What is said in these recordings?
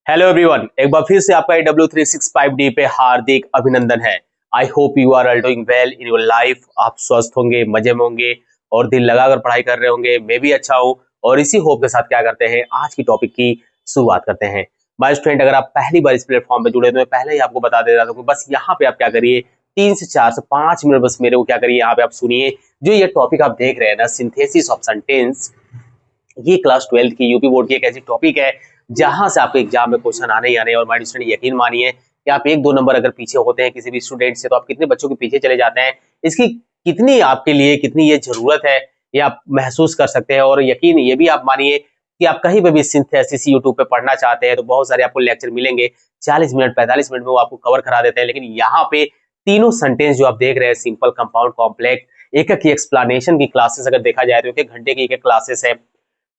Hello everyone, एक बार फिर से आपका W365D पे हार्दिक अभिनंदन है। I hope you are all doing well in your life. आप स्वस्थ होंगे, मजे में होंगे और दिल लगाकर पढ़ाई कर रहे होंगे। मैं भी अच्छा हूँ और इसी होप के साथ क्या करते हैं, आज की टॉपिक की शुरुआत करते हैं। माय स्टूडेंट, अगर आप पहली बार इस प्लेटफॉर्म पे जुड़े तो मैं पहले ही आपको बता दे रहा था, बस यहाँ पे आप क्या करिए, 3 से 4 से 5 मिनट बस मेरे को क्या करिए, यहाँ पे आप सुनिए। जो ये टॉपिक आप देख रहे हैं ना, सिंथेसिस ऑफ सेंटेंस, ये क्लास 12 की यूपी बोर्ड की एक ऐसी टॉपिक है जहां से आपके एग्जाम में क्वेश्चन आने ही आने। और माय स्टूडेंट, यकीन मानिए कि आप 1-2 नंबर अगर पीछे होते हैं किसी भी स्टूडेंट से, तो आप कितने बच्चों के पीछे चले जाते हैं, इसकी कितनी आपके लिए कितनी ये जरूरत है, ये आप महसूस कर सकते हैं। और यकीन ये भी आप मानिए कि आप कहीं पे भी सिंथेसिस यूट्यूब पे पढ़ना चाहते हैं तो बहुत सारे आपको लेक्चर मिलेंगे, 40 मिनट 45 मिनट में वो आपको कवर करा देते हैं। लेकिन यहाँ पे तीनों सेंटेंस जो आप देख रहे हैं, सिंपल, कंपाउंड, कॉम्प्लेक्स, एक एक की एक्सप्लेनेशन की क्लासेस अगर देखा जाए तो 1 घंटे की एक क्लासेस है।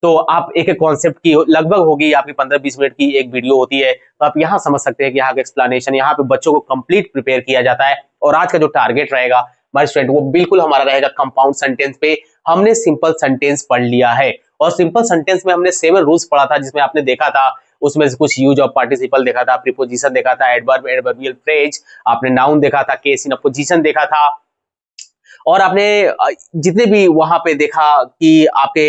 तो आप एक एक कॉन्सेप्ट की लगभग होगी आपकी 15-20 मिनट की एक वीडियो होती है, तो आप यहाँ समझ सकते हैं कि यहाँ का एक्सप्लेनेशन, यहाँ पे बच्चों को कंप्लीट प्रिपेयर किया जाता है। और आज का जो टारगेट रहेगा हमारे स्टूडेंट, वो बिल्कुल हमारा रहेगा कंपाउंड सेंटेंस पे। हमने सिंपल सेंटेंस पढ़ लिया है और सिंपल सेंटेंस में हमने 7 रूल्स पढ़ा था, जिसमें आपने देखा था उसमें से कुछ यूज ऑफ पार्टिसिपल देखा था, प्रीपोजिशन देखा था, एडवर्ब, एडवर्बियल फ्रेज, आपने नाउन देखा था, केस इन अपोजिशन देखा था। और आपने जितने भी वहां पे देखा कि आपके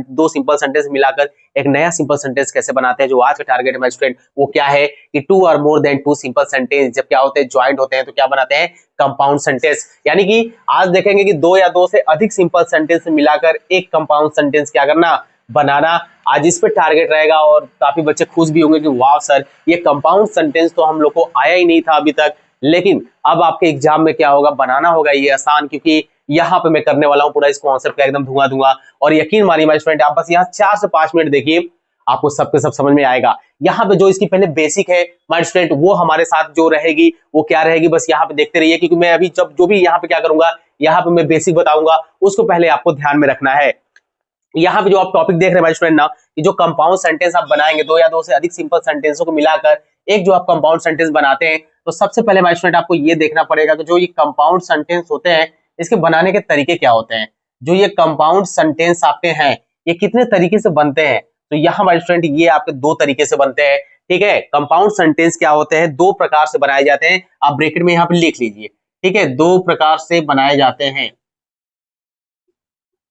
दो सिंपल सेंटेंस मिलाकर एक नया सिंपल सेंटेंस कैसे बनाते हैं। जो आज का टारगेट है माय स्टूडेंट, वो क्या है कि 2 और मोर देन 2 सिंपल सेंटेंस जब क्या होते हैं, ज्वाइंट होते हैं, तो क्या बनाते हैं, कंपाउंड सेंटेंस। यानी कि आज देखेंगे कि 2 या 2 से अधिक सिंपल सेंटेंस मिलाकर एक कंपाउंड सेंटेंस क्या करना, बनाना। आज इस पे टारगेट रहेगा और काफी बच्चे खुश भी होंगे कि वाह सर, ये कंपाउंड सेंटेंस तो हम लोग को आया ही नहीं था अभी तक, लेकिन अब आपके एग्जाम में क्या होगा, बनाना होगा ये आसान, क्योंकि यहाँ पे मैं करने वाला हूँ पूरा इस कॉन्सेप्ट का एकदम धुआं धुआं। और यकीन मानिए माय स्टूडेंट, आप बस यहाँ 4 से 5 मिनट देखिए, आपको सब के सब समझ में आएगा। यहाँ पे जो इसकी पहले बेसिक है माय स्टूडेंट, वो हमारे साथ जो रहेगी वो क्या रहेगी, बस यहाँ पे देखते रहिए, क्योंकि मैं अभी जब जो भी यहाँ पे क्या करूंगा, यहाँ पे मैं बेसिक बताऊंगा, उसको पहले आपको ध्यान में रखना है। यहाँ पे जो आप टॉपिक देख रहे हैं माय स्टूडेंट ना, कि जो कंपाउंड सेंटेंस आप बनाएंगे, 2 या 2 से अधिक सिंपल सेंटेंसों को मिलाकर एक जो आप कंपाउंड सेंटेंस बनाते हैं, तो सबसे पहले माय स्टूडेंट आपको ये देखना पड़ेगा कि जो ये कंपाउंड सेंटेंस होते हैं, इसके बनाने के तरीके क्या होते हैं। जो ये कंपाउंड सेंटेंस आपके हैं, ये कितने तरीके से बनते हैं, तो यहाँ माय स्टूडेंट ये आपके 2 तरीके से बनते हैं। ठीक है, कंपाउंड सेंटेंस क्या होते हैं, 2 प्रकार से बनाए जाते हैं। आप ब्रैकेट में यहाँ पे लिख लीजिए, ठीक है, 2 प्रकार से बनाए जाते हैं,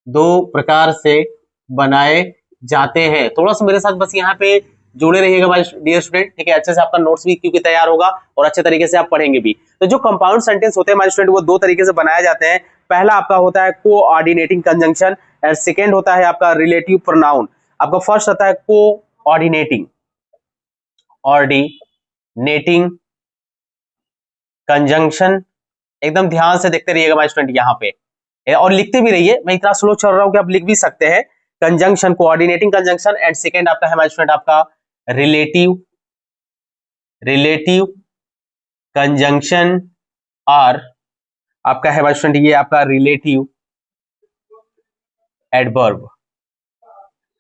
2 प्रकार से बनाए जाते हैं। थोड़ा सा मेरे साथ बस यहाँ पे जुड़े रहिएगा माय डियर स्टूडेंट, ठीक है, अच्छे से आपका नोट्स भी क्योंकि तैयार होगा और अच्छे तरीके से आप पढ़ेंगे भी। तो जो कंपाउंड सेंटेंस होते हैं माय स्टूडेंट, वो 2 तरीके से बनाए जाते हैं। पहला आपका होता है कोऑर्डिनेटिंग कंजंक्शन और सेकंड होता है आपका रिलेटिव प्रोनाउन। आपका फर्स्ट आता है कोऑर्डिनेटिंग, ऑर्डिनेटिंग कंजंक्शन। एकदम ध्यान से देखते रहिएगा माय स्टूडेंट यहाँ पे, और लिखते भी रहिए, मैं इतना स्लो चल रहा हूं कि आप लिख भी सकते हैं। Conjunction, coordinating conjunction, and second आपका है माय स्टूडेंट आपका रिलेटिव रिलेटिव कंजंक्शन, और आपका है माय स्टूडेंट ये आपका relative adverb,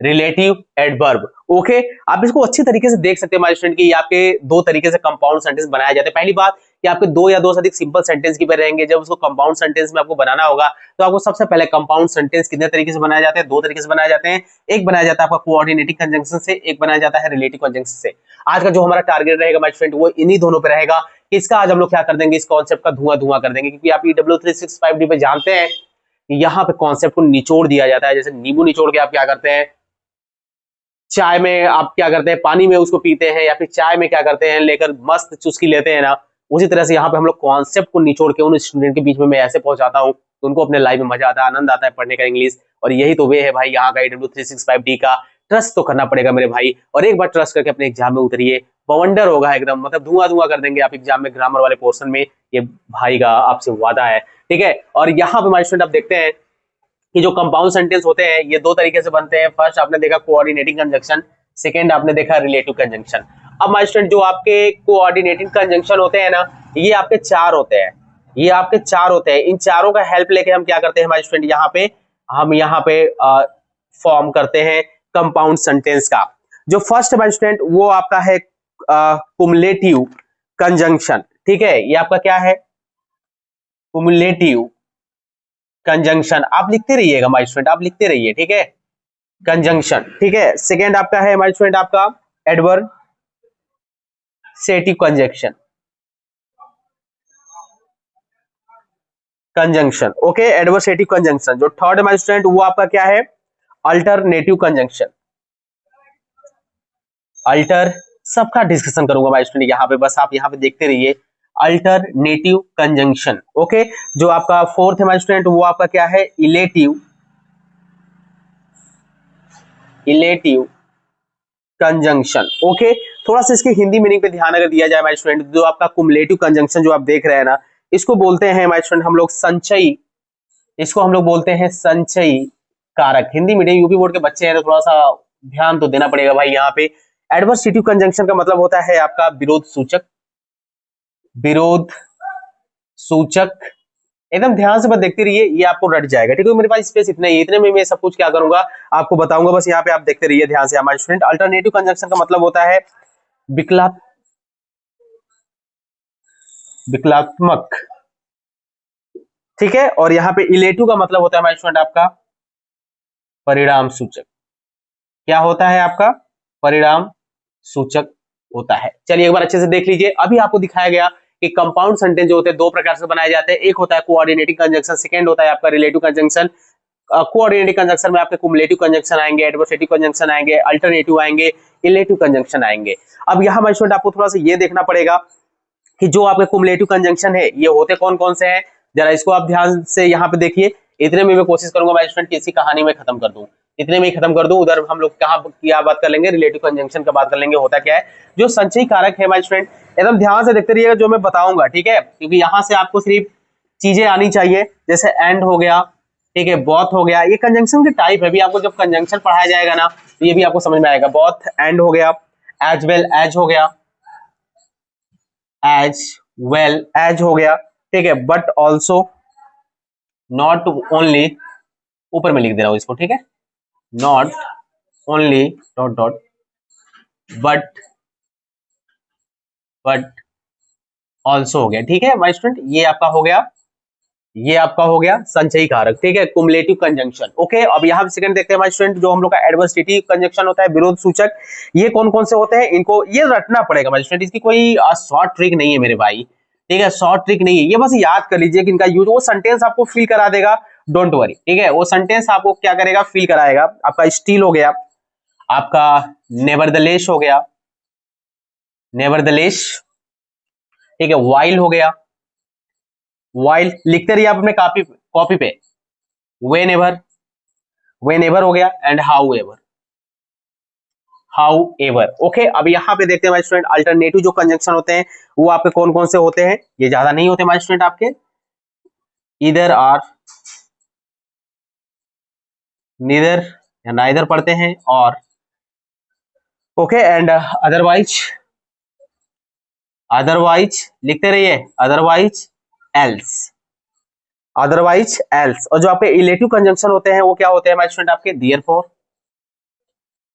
relative adverb. Okay, आप इसको अच्छी तरीके से देख सकते हैं माय स्टूडेंट कि ये आपके 2 तरीके से कंपाउंड सेंटेंस बनाए जाते हैं। पहली बात कि आपके 2 या 2 से अधिक सिंपल सेंटेंस की पे रहेंगे, जब उसको कंपाउंड सेंटेंस में आपको बनाना होगा, तो आपको सबसे पहले कंपाउंड सेंटेंस कितने तरीके से बनाए जाते हैं, 2 तरीके से बनाए जाते हैं। एक बनाया जाता है आपका कोऑर्डिनेटिंग कंजंक्शन से, एक बनाया जाता है रिलेटिव कंजंक्शन से। आज का जो हमारा टारगेट रहेगा माय स्टूडेंट, वो इन्हीं दोनों पे रहेगा। इसका आज हम लोग क्या कर देंगे, इस कॉन्सेप्ट का धुआं धुआं कर देंगे, क्योंकि आप ये W365D पे जानते हैं कि यहाँ पे कॉन्सेप्ट को निचोड़ दिया जाता है। जैसे नींबू निचोड़ के आप क्या करते हैं, चाय में आप क्या करते हैं, पानी में उसको पीते हैं, या फिर चाय में क्या करते हैं, लेकर मस्त चुस्की लेते हैं ना, उसी तरह से यहाँ पे हम लोग कॉन्सेप्ट को निचोड़ के उन स्टूडेंट के बीच में मैं ऐसे पहुंचाता हूँ तो उनको अपने लाइफ में मजा आता है, आनंद आता है पढ़ने का इंग्लिश। और यही तो वे है भाई यहाँ का W365D का। ट्रस्ट तो करना पड़ेगा मेरे भाई, और एक बार ट्रस्ट करके अपने एग्जाम में उतरिए, बवंडर होगा एकदम, मतलब धुआं धुआं कर देंगे आप एग्जाम में, ग्रामर वाले पोर्शन में, ये भाई का आपसे वादा है। ठीक है, और यहाँ पे हमारे स्टूडेंट आप देखते हैं कि जो कंपाउंड सेंटेंस होते हैं ये 2 तरीके से बनते हैं। फर्स्ट आपने देखा कोऑर्डिनेटिंग कंजंक्शन, सेकंड आपने देखा रिलेटिव कंजंक्शन। अब माय स्टूडेंट, जो आपके कोऑर्डिनेटिंग कंजंक्शन होते हैं ना, ये आपके 4 होते हैं, ये आपके 4 होते हैं। इन चारों का हेल्प लेके हम क्या करते हैं माय स्टूडेंट, यहाँ पे फॉर्म करते हैं कंपाउंड सेंटेंस का। जो फर्स्ट माय स्टूडेंट, वो आपका है कुमुलेटिव कंजंक्शन। ठीक है, ये आपका क्या है, कुमुलेटिव कंजंक्शन। आप लिखते रहिएगा माय स्टूडेंट, आप लिखते रहिए, ठीक है, कंजंक्शन। ठीक है, सेकेंड आपका है माय स्टूडेंट आपका adverb, adversative conjunction, okay, adversative conjunction. जो थर्ड है माय स्टूडेंट वो आपका क्या है, अल्टरनेटिव कंजंक्शन। अल्टर सबका डिस्कशन करूंगा माय स्टूडेंट यहाँ पे, बस आप यहाँ पे देखते रहिए। Alternative conjunction, okay. जो आपका फोर्थ है माय स्टूडेंट वो आपका क्या है, इलेटिव कंजंक्शन, ओके। थोड़ा सा इसके हिंदी मीनिंग पे ध्यान अगर दिया जाए माय स्टूडेंट, जो आपका कुमुलेटिव कंजंक्शन जो आप देख रहे हैं ना, इसको बोलते हैं माय स्टूडेंट हम लोग संचयी, इसको हम लोग बोलते हैं संचयी कारक। हिंदी मीडियम यूपी बोर्ड के बच्चे हैं तो थोड़ा सा ध्यान तो देना पड़ेगा भाई यहाँ पे। एडवर्सेटिव कंजंक्शन का मतलब होता है आपका विरोध सूचक, विरोध सूचक। एकदम ध्यान से बस देखते रहिए, ये आपको रट जाएगा, ठीक है। मेरे पास स्पेस इतना ही, इतने में मैं सब कुछ क्या करूंगा आपको बताऊंगा, बस यहाँ पे आप देखते रहिए ध्यान से हमारे स्टूडेंट। अल्टरनेटिव कंजंक्शन का मतलब होता है विकलात्मक, ठीक है। और यहाँ पे इलेटिव का मतलब होता है हमारे स्टूडेंट आपका परिणाम सूचक। क्या होता है आपका, परिणाम सूचक होता है। चलिए एक बार अच्छे से देख लीजिए। अभी आपको दिखाया गया कि कंपाउंड सेंटेंस जो होते हैं दो प्रकार से बनाए जाते हैं, एक होता है कोऑर्डिनेटिंग कंजंक्शन, सेकंड होता है आपका रिलेटिव कंजंक्शन। कोऑर्डिनेटिंग कंजंक्शन में आपके कुमुलेटिव कंजंक्शन आएंगे, एडवर्सेटिव कंजंक्शन आएंगे, अल्टरनेटिव आएंगे, इलेटिव कंजंक्शन आएंगे। अब यहाँ माय स्टूडेंट आपको थोड़ा सा ये देखना पड़ेगा कि जो आपके कुमुलेटिव कंजंक्शन है ये होते कौन कौन से हैं, जरा इसको आप ध्यान से यहाँ पे देखिए। इतने में मैं कोशिश करूंगा माय स्टूडेंट कि इसी कहानी में खत्म कर दूं, इतने में ही खत्म कर दूं। उधर हम लोग कहाँ क्या बात कर लेंगे, रिलेटिव कंजंक्शन का बात कर लेंगे। होता क्या है, जो संचयी कारक है माय स्टूडेंट, एकदम ध्यान से देखते रहिएगा जो मैं बताऊंगा, ठीक है। क्योंकि यहाँ से आपको सिर्फ चीजें आनी चाहिए, जैसे एंड हो गया, ठीक है, बोथ हो गया, ये कंजंक्शन के टाइप है। भी आपको जब कंजंक्शन पढ़ाया जाएगा ना तो ये भी आपको समझ में आएगा। बोथ एंड हो गया, एज वेल एज हो गया, एज वेल एज हो गया, ठीक है, बट ऑल्सो, नॉट ओनली, ऊपर में लिख दे रहा हूं इसको, ठीक है, not only dot dot but also हो गया, ठीक है माय स्टूडेंट। ये आपका हो गया, ये आपका हो गया संचयी कारक, ठीक है, कुमुलेटिव कंजंक्शन, ओके। अब यहाँ पे सेकंड देखते हैं माय स्टूडेंट, जो हम लोग का एडवर्सेटिव कंजंक्शन होता है, विरोध सूचक। ये कौन कौन से होते हैं, इनको ये रटना पड़ेगा माय स्टूडेंट, इसकी कोई शॉर्ट ट्रिक नहीं है मेरे भाई, ठीक है, शॉर्ट ट्रिक नहीं है, ये बस याद कर लीजिए कि इनका यूज, वो सेंटेंस आपको फील करा देगा, डोंट वरी, ठीक है। वो सेंटेंस आपको क्या करेगा, फील कराएगा। आपका स्टील हो गया, आपका नेवरदलेस हो गया, नेवरदलेस, ठीक है, वाइल हो गया, वाइल लिखते रहिए आप अपने कॉपी पे, वेन एवर हो गया, एंड हाउ एवर, ओके। अब यहाँ पे देखते हैं माय स्टूडेंट, अल्टरनेटिव जो कंजंक्शन होते हैं वो आपके कौन कौन से होते हैं, ये ज्यादा नहीं होते माय स्टूडेंट आपके, इधर आर, नीदर या नाइदर पढ़ते हैं, और ओके, एंड अदरवाइज लिखते रहिए, अदरवाइज एल्स। और जो आपके इलेटिव कंजंक्शन होते हैं वो क्या होते हैं माय स्टूडेंट आपके,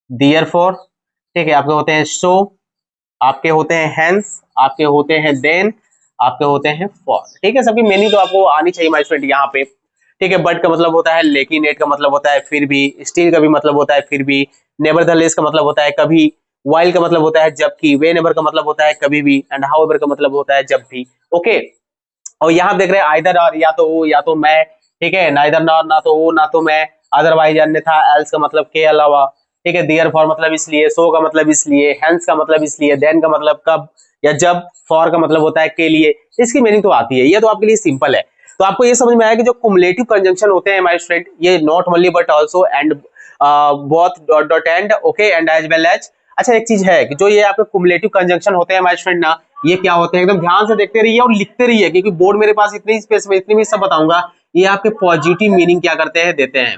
देयरफॉर, ठीक है, आपके होते हैं सो, आपके होते हैं हेंस, आपके होते हैं देन, आपके होते हैं फॉर, ठीक है। सबकी मीनिंग तो आपको आनी चाहिए माय स्टूडेंट यहाँ पे, ठीक है। बट का मतलब होता है लेकिन, नेट का मतलब होता है फिर भी, स्टिल का भी मतलब होता है फिर भी, नेवरदलेस का मतलब होता है कभी, वाइल का मतलब होता है जबकि, व्हेनेवर का मतलब होता है कभी भी, एंड हाउएवर का मतलब होता है जब भी, ओके। और यहाँ देख रहे हैं आइदर और, या तो वो या तो मैं, ठीक है, नाइदर नॉर, ना तो वो ना तो मैं, अदरवाइज अन्यथा, एल्स का मतलब के अलावा, ठीक है, देयरफॉर मतलब इसलिए, सो का मतलब इसलिए, हेंस का मतलब इसलिए, देन का मतलब कब या जब, फॉर का मतलब होता है के लिए। इसकी मीनिंग तो आती है, ये तो आपके लिए सिंपल है। तो आपको ये समझ में आया कि जो कुमुलेटिव कंजंक्शन होते हैं माय स्टूडेंट, ये not only but also and both dot dot and, okay, and as well as. अच्छा एक चीज है कि जो ये आपके कुमुलेटिव कंजंक्शन होते हैं माय स्टूडेंट ना, ये क्या होते हैं, एकदम ध्यान से देखते रहिए और लिखते रहिए, क्योंकि बोर्ड मेरे पास इतनी स्पेस में, इतनी भी सब बताऊंगा। ये आपके पॉजिटिव मीनिंग क्या करते हैं, देते हैं।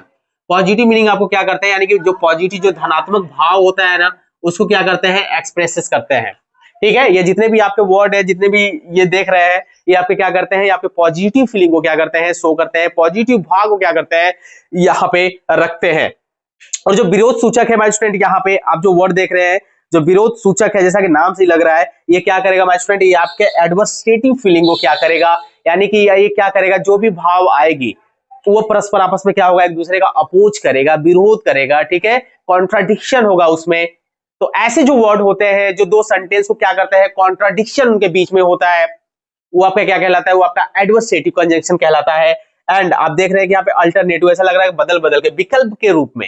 पॉजिटिव मीनिंग आपको क्या करते हैं, यानी कि जो पॉजिटिव, जो धनात्मक भाव होता है ना, उसको क्या करते हैं, एक्सप्रेस करते हैं, ठीक है। ये जितने भी आपके वर्ड है, जितने भी ये देख रहे हैं, ये आपके क्या करते हैं, ये आपके पॉजिटिव फीलिंग को क्या करते हैं, शो करते हैं, पॉजिटिव भाव को क्या करते हैं, यहाँ पे रखते हैं। और जो विरोध सूचक है माय स्टूडेंट, यहाँ पे आप जो वर्ड देख रहे हैं, जो विरोध सूचक है, जैसा कि नाम से ही लग रहा है, ये क्या करेगा माय स्टूडेंट, ये आपके एडवर्सेटिव फीलिंग को क्या करेगा, यानी कि ये क्या करेगा, जो भी भाव आएगी तो वो परस्पर आपस में क्या होगा, एक दूसरे का अपोज करेगा, विरोध करेगा, ठीक है, कॉन्ट्राडिक्शन होगा उसमें, तो ऐसे जो वर्ड होते हैं जो दो सेंटेंस को क्या करते हैं, कॉन्ट्राडिक्शन उनके बीच में होता है, वो आपका क्या कहलाता है, वो आपका एडवर्सेटिव कंजंक्शन कहलाता है। एंड आप देख रहे हैं कि यहाँ पे अल्टरनेटिव, ऐसा लग रहा है बदल बदल के, विकल्प के रूप में,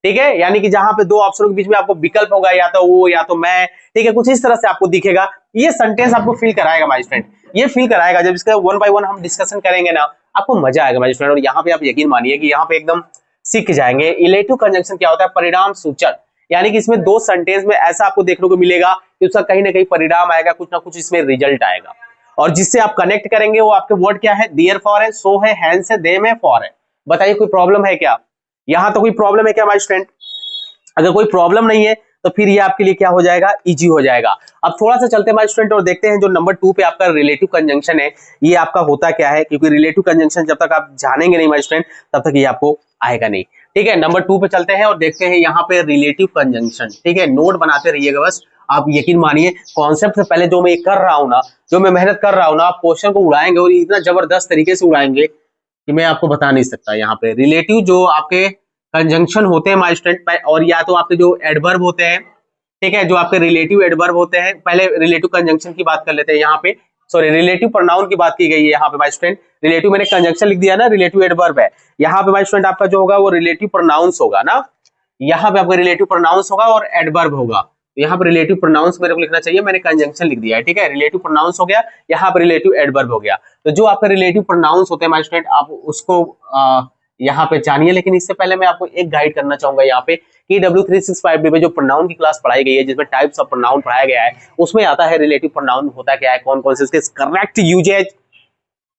ठीक है, यानी कि जहां पे दो ऑप्शनों के बीच में आपको विकल्प होगा, या तो वो या तो मैं, ठीक है, कुछ इस तरह से आपको दिखेगा। ये सेंटेंस आपको फील कराएगा माय फ्रेंड, ये फील कराएगा। जब इसका वन बाय वन हम डिस्कशन करेंगे ना, आपको मजा आएगा माय फ्रेंड। और यहाँ पे आप यकीन मानिए कि यहाँ पे एकदम सीख जाएंगे। इलेटिव कंजंक्शन क्या होता है, परिणाम सूचक, यानी कि इसमें दो सेंटेंस में ऐसा आपको देखने को मिलेगा कि उसका कहीं ना कहीं परिणाम आएगा, कुछ ना कुछ इसमें रिजल्ट आएगा, और जिससे आप कनेक्ट करेंगे वो आपके वर्ड क्या है, देयर फॉर है, सो है, हैंस है, देम है, फॉर है। बताइए कोई प्रॉब्लम है क्या? यहां तो कोई प्रॉब्लम है क्या माय स्टूडेंट? अगर कोई प्रॉब्लम नहीं है तो फिर ये आपके लिए क्या हो जाएगा, इजी हो जाएगा। अब थोड़ा सा चलते हैं माय स्टूडेंट और देखते हैं जो नंबर 2 पे आपका रिलेटिव कंजंक्शन है, ये आपका होता क्या है, क्योंकि रिलेटिव कंजंक्शन जब तक आप जानेंगे नहीं माय स्टूडेंट तब तक ये आपको आएगा नहीं। ठीक है, नंबर 2 पे चलते हैं और देखते हैं यहाँ पे रिलेटिव कंजंक्शन। ठीक है, नोट बनाते रहिएगा बस, आप यकीन मानिए कॉन्सेप्ट से पहले जो मैं कर रहा हूं ना, जो मैं मेहनत कर रहा हूं ना, आप क्वेश्चन को उड़ाएंगे और इतना जबरदस्त तरीके से उड़ाएंगे कि मैं आपको बता नहीं सकता। यहाँ पे रिलेटिव जो आपके कंजंक्शन होते हैं माय स्टूडेंट, और या तो आपके जो एडवर्ब होते हैं, ठीक है, जो आपके रिलेटिव एडवर्ब होते हैं, पहले रिलेटिव कंजंक्शन की बात कर लेते हैं यहाँ पे, सॉरी रिलेटिव प्रोनाउन की बात की गई है यहाँ पे माय स्टूडेंट। रिलेटिव मैंने कंजंक्शन लिख दिया ना, रिलेटिव एडवर्ब है। यहाँ पे माय स्टूडेंट आपका जो होगा वो रिलेटिव प्रोनाउंस होगा ना, यहाँ पे आपका रिलेटिव प्रोनाउंस होगा और एडवर्ब होगा। यहाँ पर रिलेटिव प्रोनाउंस मेरे को लिखना चाहिए, मैंने कंजंक्शन लिख दिया है। ठीक है, रिलेटिव प्रोनाउंस हो गया, यहाँ पर रिलेटिव एडवर्ब हो गया। तो जो आपका रिलेटिव प्रोनाउंस होते हैं माय स्टूडेंट, आप उसको यहाँ पे जानिए। लेकिन इससे पहले मैं आपको एक गाइड करना चाहूंगा यहाँ पे कि W365 में जो प्रोनाउन की क्लास पढ़ाई गई है, जिसमें टाइप्स ऑफ प्रोनाउन पढ़ाया गया है, उसमें आता है रिलेटिव प्रोनाउन होता क्या है, कौन कौन से इसके करेक्ट यूजेज,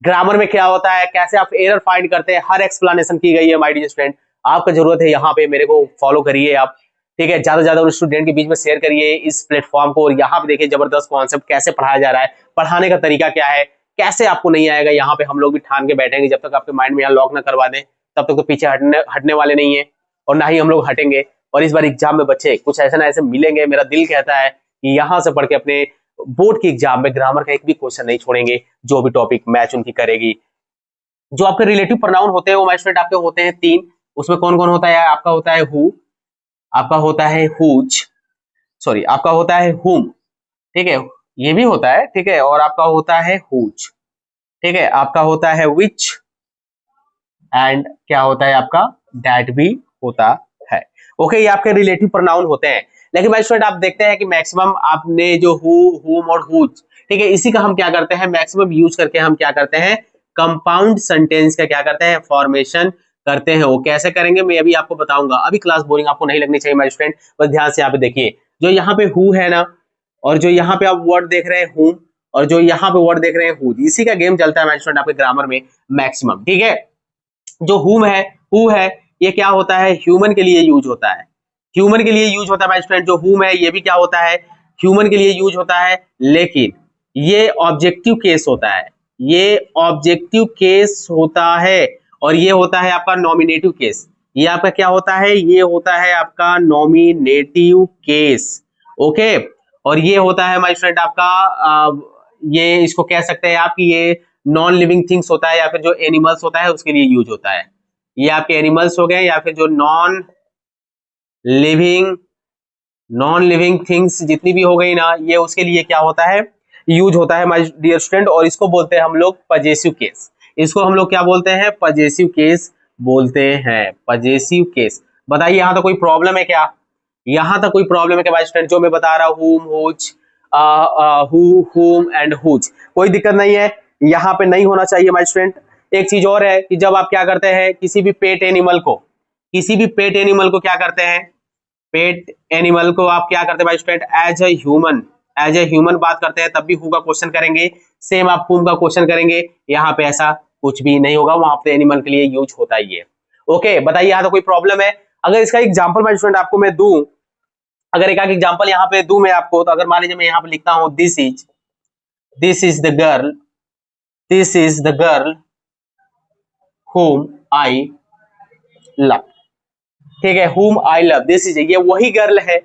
ग्रामर में क्या होता है, कैसे आप एरर फाइंड करते हैं, हर एक्सप्लेनेशन की गई है माय डियर स्टूडेंट। आपका जरूरत है यहाँ पे मेरे को फॉलो करिए आप, ठीक है, ज्यादा से ज्यादा स्टूडेंट के बीच में शेयर करिए इस प्लेटफॉर्म को। और यहाँ पे देखिए जबरदस्त कॉन्सेप्ट कैसे पढ़ाया जा रहा है, पढ़ाने का तरीका क्या है, कैसे आपको नहीं आएगा, यहाँ पे हम लोग भी ठान के बैठेंगे। जब तक आपके माइंड में यहाँ लॉक ना करवा दें तब तक तो पीछे हटने वाले नहीं है, और ना ही हम लोग हटेंगे। और इस बार एग्जाम में बच्चे कुछ ऐसे ना ऐसे मिलेंगे, मेरा दिल कहता है कि यहाँ से पढ़ के अपने बोर्ड की एग्जाम में ग्रामर का एक भी क्वेश्चन नहीं छोड़ेंगे, जो भी टॉपिक मैच उनकी करेगी। जो आपके रिलेटिव प्रोनाउन होते हैं वो माय स्टूडेंट आपके होते हैं 3। उसमें कौन कौन होता है, आपका होता है हु, आपका होता है हुज, सॉरी आपका होता है हुम, ठीक है, ये भी होता है, ठीक है, और आपका होता है हुज, ठीक है, आपका होता है विच, एंड क्या होता है आपका दैट भी होता है। ओके, ये आपके रिलेटिव प्रोनाउन होते हैं। लेकिन माय स्टूडेंट आप देखते हैं कि मैक्सिमम आपने जो हु, हुम और हुज, ठीक है, इसी का हम क्या करते हैं, मैक्सिमम यूज करके हम क्या करते हैं, कंपाउंड सेंटेंस का क्या करते हैं, फॉर्मेशन करते हैं। वो कैसे करेंगे मैं अभी आपको बताऊंगा। अभी क्लास बोरिंग आपको नहीं लगनी चाहिए माय स्टूडेंट, बस ध्यान से यहाँ पे देखिए। जो यहाँ पे हु है ना, और जो यहाँ पे आप वर्ड देख रहे हैं हुम, और जो यहाँ पे वर्ड देख रहे हैं हुज, इसी का गेम चलता है माय स्टूडेंट आपके ग्रामर में मैक्सिमम। ठीक है, जो हुम है, हु है, ये क्या होता है, ह्यूमन के लिए यूज होता है, ह्यूमन के लिए यूज होता है माय स्टूडेंट। जो हुम है ये भी क्या होता है, ह्यूमन के लिए यूज होता है, लेकिन ये ऑब्जेक्टिव केस होता है, ये ऑब्जेक्टिव केस होता है, और ये होता है आपका नॉमिनेटिव केस। ये आपका क्या होता है, ये होता है आपका नॉमिनेटिव केस। ओके, और ये होता है माय स्टूडेंट आपका ये इसको कह सकते हैं आप कि ये नॉन लिविंग थिंग्स होता है, या फिर जो एनिमल्स होता है उसके लिए यूज होता है। ये आपके एनिमल्स हो गए, या फिर जो नॉन लिविंग थिंग्स जितनी भी हो गई ना, ये उसके लिए क्या होता है, यूज होता है माय डियर स्टूडेंट। और इसको बोलते हैं हम लोग पजेसिव केस। इसको हम लोग क्या बोलते हैं, पजेसिव केस बोलते हैं, पजेसिव केस। बताइए यहाँ तक कोई प्रॉब्लम है क्या, यहाँ तक कोई प्रॉब्लम है क्या माय स्टूडेंट, जो मैं बता रहा हूँ whom, whose, who, whom and whose, कोई दिक्कत नहीं है, यहाँ पे नहीं होना चाहिए माय स्टूडेंट। एक चीज और है कि जब आप क्या करते हैं किसी भी पेट एनिमल को, किसी भी पेट एनिमल को क्या करते हैं, पेट एनिमल को आप क्या करते हैं my student, as a human बात करते हैं, तब भी हु का क्वेश्चन करेंगे, सेम आप हुम का क्वेश्चन करेंगे। यहाँ पे ऐसा कुछ भी नहीं होगा, वहां पे एनिमल के लिए यूज होता ही है। ओके, बताइए यहाँ तो कोई प्रॉब्लम है। अगर इसका एग्जाम्पल माय स्टूडेंट आपको मैं दूं, अगर एक एग्जाम्पल यहाँ पे दूं मैं आपको, तो अगर मान लीजिए मैं यहाँ पे लिखता हूँ this is the girl, this is the girl whom I love, ठीक है, whom I love, this is, ये वही गर्ल है,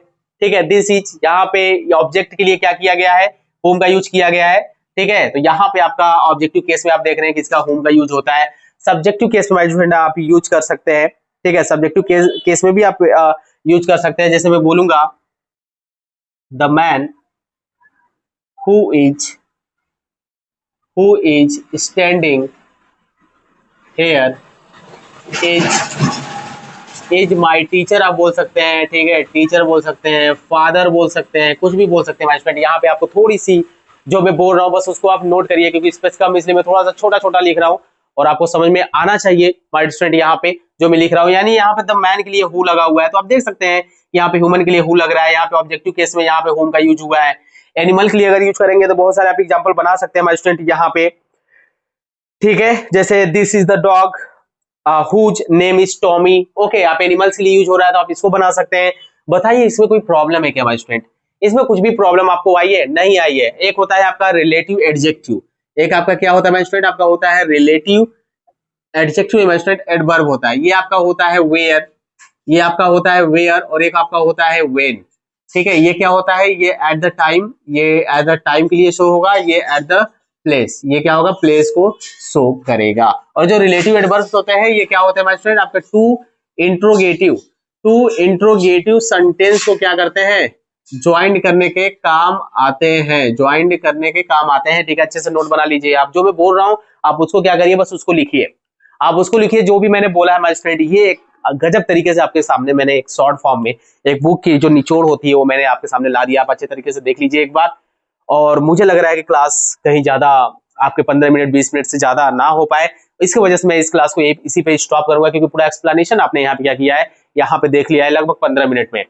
ठीक है, दिस इज, यहाँ पे ऑब्जेक्ट के लिए क्या किया गया है, whom का यूज किया गया है, ठीक है। तो यहाँ पे आपका ऑब्जेक्टिव केस में आप देख रहे हैं किसका, whom का यूज होता है। सब्जेक्टिव केस में आप यूज कर सकते हैं, ठीक है, सब्जेक्टिव केस में भी आप यूज कर सकते हैं। जैसे मैं बोलूंगा the man who is standing here is my teacher आप बोल सकते हैं, ठीक है, टीचर बोल सकते हैं, फादर बोल सकते हैं, कुछ भी बोल सकते हैं माय स्टूडेंट। यहाँ पे आपको थोड़ी सी जो मैं बोल रहा हूँ बस उसको आप नोट करिए, क्योंकि स्पेस कम इसलिए मैं थोड़ा सा छोटा छोटा लिख रहा हूँ और आपको समझ में आना चाहिए माय स्टूडेंट। यहाँ पे जो मैं लिख रहा हूँ, यानी यहाँ पे द मैन के लिए हु लगा हुआ है, तो आप देख सकते हैं यहाँ पे ह्यूमन के लिए हु लग रहा है, यहाँ पे ऑब्जेक्टिव केस में यहाँ पे होम का यूज हुआ है। एनिमल के लिए अगर यूज करेंगे तो बहुत सारे आप एग्जाम्पल बना सकते हैं माय स्टूडेंट यहाँ पे, ठीक है, जैसे this is the dog whose name is Tommy. Okay, आप एनिमल्स के लिए यूज हो रहा है तो आप इसको बना सकते हैं। बताइए इसमें कोई प्रॉब्लम है क्या माय स्टूडेंट? इसमें कुछ भी प्रॉब्लम आपको आई है? नहीं आई है। एक होता है आपका रिलेटिव एडजेक्टिव, एक आपका क्या होता है माय स्टूडेंट? आपका होता है relative adjective my student, adverb होता है। ये आपका होता है वेयर, ये आपका होता है वेयर, और एक आपका होता है व्हेन, ठीक है। ये क्या होता है? ये एट द टाइम, ये एट द टाइम के लिए शो होगा, ये एट द प्लेस, ये क्या होगा? प्लेस को शो करेगा। और जो रिलेटिव एडवर्ब्स होते हैं ये क्या होते हैं माय स्टूडेंट? आपका टू इंट्रोगेटिव सेंटेंस को क्या करते हैं? ज्वाइन करने के काम आते हैं, ज्वाइन करने के काम आते हैं, ठीक है। अच्छे से नोट बना लीजिए आप, जो मैं बोल रहा हूं आप उसको क्या करिए, बस उसको लिखिए, आप उसको लिखिए जो भी मैंने बोला है माय स्टूडेंट। ये एक गजब तरीके से आपके सामने मैंने एक शॉर्ट फॉर्म में एक बुक की जो निचोड़ होती है वो मैंने आपके सामने ला दिया, आप अच्छे तरीके से देख लीजिए एक बार। और मुझे लग रहा है कि क्लास कहीं ज्यादा आपके 15 मिनट 20 मिनट से ज्यादा ना हो पाए, इसकी वजह से मैं इस क्लास को इसी पे स्टॉप करूंगा, क्योंकि पूरा एक्सप्लेनेशन आपने यहाँ पे क्या किया है, यहाँ पे देख लिया है लगभग 15 मिनट में,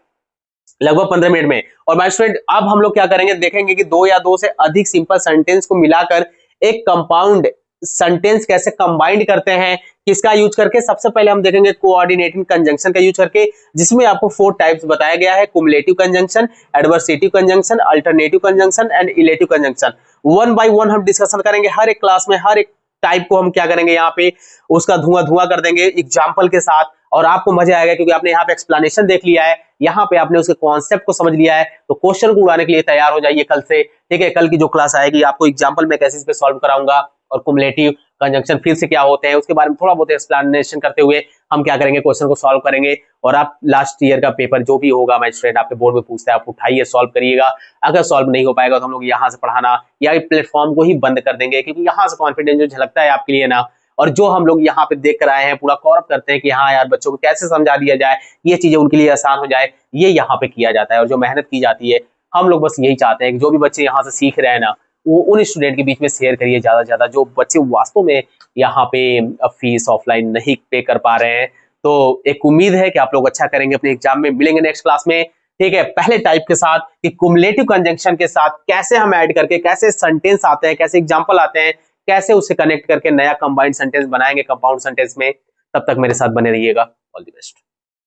लगभग 15 मिनट में। और माय स्टूडेंट अब हम लोग क्या करेंगे, देखेंगे कि दो या दो से अधिक सिंपल सेंटेंस को मिलाकर एक कंपाउंड सेंटेंस कैसे कंबाइंड करते हैं, किसका यूज करके। सबसे पहले हम देखेंगे कोऑर्डिनेटिंग कंजंक्शन का यूज करके, जिसमें आपको 4 टाइप्स बताया गया है, cumulative conjunction, adversative conjunction, alternative conjunction and illative conjunction. One by one हम डिस्कशन करेंगे, हर एक क्लास में हर एक टाइप को हम क्या करेंगे, यहाँ पे उसका धुआं कर देंगे एग्जाम्पल के साथ, और आपको मजा आएगा क्योंकि आपने यहाँ पे एक्सप्लेनेशन देख लिया है, यहाँ पे आपने उसके कॉन्सेप्ट को समझ लिया है, तो क्वेश्चन को उड़ाने के लिए तैयार हो जाइए कल से, ठीक है। कल की जो क्लास आएगी आपको एग्जाम्पल में कैसे इस पे सॉल्व कराऊंगा, और कुमुलेटिव कंजंक्शन फिर से क्या होते हैं उसके बारे में थोड़ा बहुत एक्सप्लेनेशन करते हुए हम क्या करेंगे, क्वेश्चन को सॉल्व करेंगे। और आप लास्ट ईयर का पेपर जो भी होगा माय स्टूडेंट आपके बोर्ड में पूछता है, आप उठाइए सॉल्व करिएगा। अगर सॉल्व नहीं हो पाएगा तो हम लोग यहाँ से पढ़ाना या प्लेटफॉर्म को ही बंद कर देंगे, क्योंकि यहाँ से कॉन्फिडेंस जो झलकता है आपके लिए ना, और जो हम लोग यहाँ पे देख कर आए हैं पूरा कवर अप करते हैं कि हाँ यार बच्चों को कैसे समझा दिया जाए, ये चीजें उनके लिए आसान हो जाए, ये यहाँ पे किया जाता है। और जो मेहनत की जाती है हम लोग बस यही चाहते हैं कि जो भी बच्चे यहाँ से सीख रहे हैं ना, वो उन स्टूडेंट के बीच में शेयर करिए ज्यादा से ज्यादा, जो बच्चे वास्तव में यहाँ पे फीस ऑफलाइन नहीं पे कर पा रहे हैं। तो एक उम्मीद है कि आप लोग अच्छा करेंगे अपने एग्जाम में। मिलेंगे नेक्स्ट क्लास में, ठीक है, पहले टाइप के साथ कि कुमुलेटिव कंजंक्शन के साथ कैसे हम ऐड करके कैसे सेंटेंस आते हैं, कैसे एग्जाम्पल आते हैं, कैसे उसे कनेक्ट करके नया कंबाइंड सेंटेंस बनाएंगे कंपाउंड सेंटेंस में। तब तक मेरे साथ बने रहिएगा। All the best.